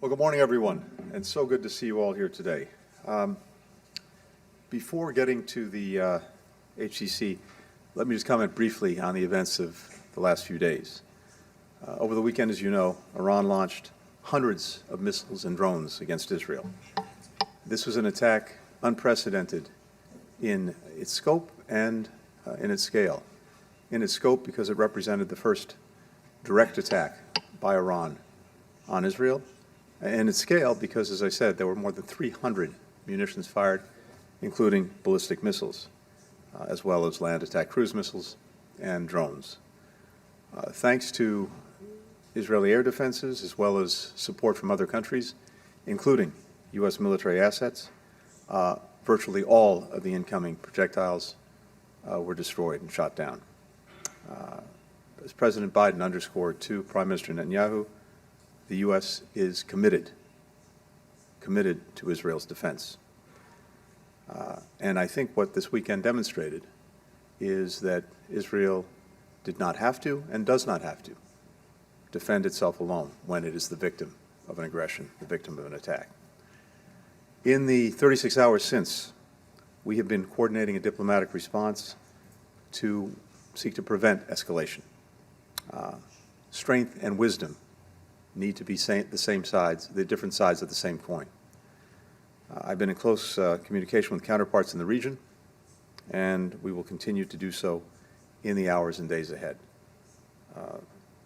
Well, good morning, everyone, and so good to see you all here today. Before getting to the HCC, let me just comment briefly on the events of the last few days. Over the weekend, as you know, Iran launched hundreds of missiles and drones against Israel. This was an attack unprecedented in its scope and in its scale. In its scope, because it represented the first direct attack by Iran on Israel, and its scale, because, as I said, there were more than 300 munitions fired, including ballistic missiles, as well as land attack cruise missiles and drones. Thanks to Israeli air defenses, as well as support from other countries, including U.S. military assets, virtually all of the incoming projectiles were destroyed and shot down. As President Biden underscored to Prime Minister Netanyahu, the U.S. is committed to Israel's defense. And I think what this weekend demonstrated is that Israel did not have to and does not have to defend itself alone when it is the victim of an aggression, the victim of an attack. In the 36 hours since, we have been coordinating a diplomatic response to seek to prevent escalation. Strength and wisdom need to be the same sides, the different sides of the same coin. I've been in close communication with counterparts in the region, and we will continue to do so in the hours and days ahead.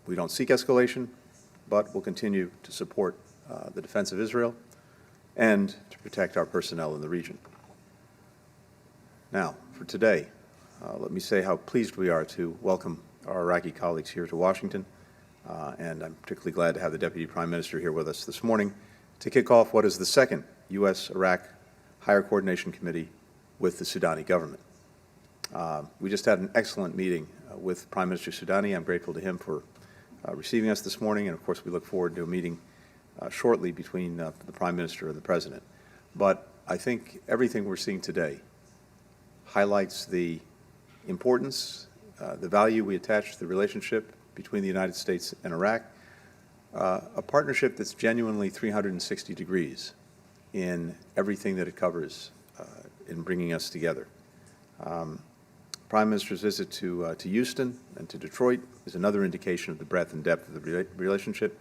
We don't seek escalation, but we'll continue to support the defense of Israel and to protect our personnel in the region. Now, for today, let me say how pleased we are to welcome our Iraqi colleagues here to Washington. And I'm particularly glad to have the Deputy Prime Minister here with us this morning to kick off what is the second U.S.-Iraq Higher Coordination Committee with the Sudani government. We just had an excellent meeting with Prime Minister Sudani. I'm grateful to him for receiving us this morning, and of course we look forward to a meeting shortly between the Prime Minister and the President. But I think everything we're seeing today highlights the importance, the value we attach to the relationship between the United States and Iraq, a partnership that's genuinely 360 degrees in everything that it covers in bringing us together. Prime Minister's visit to Houston and to Detroit is another indication of the breadth and depth of the relationship,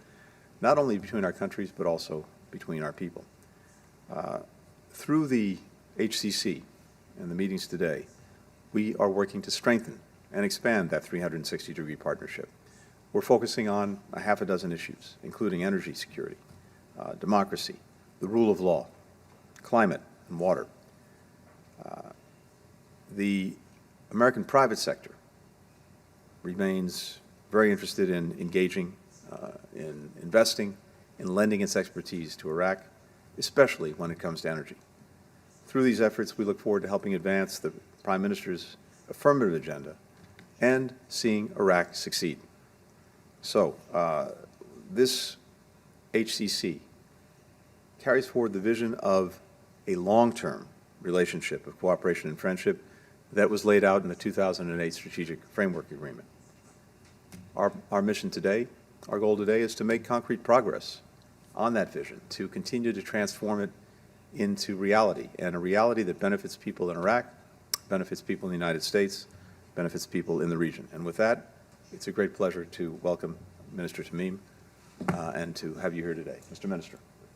not only between our countries, but also between our people. Through the HCC and the meetings today, we are working to strengthen and expand that 360-degree partnership. We're focusing on a half a dozen issues, including energy security, democracy, the rule of law, climate and water. The American private sector remains very interested in engaging, in investing, in lending its expertise to Iraq, especially when it comes to energy. Through these efforts, we look forward to helping advance the Prime Minister's affirmative agenda and seeing Iraq succeed. So, this HCC carries forward the vision of a long-term relationship of cooperation and friendship that was laid out in the 2008 Strategic Framework Agreement. Our mission today, our goal today, is to make concrete progress on that vision, to continue to transform it into reality, and a reality that benefits people in Iraq, benefits people in the United States, benefits people in the region. And with that, it's a great pleasure to welcome Minister Tamim and to have you here today. Mr. Minister.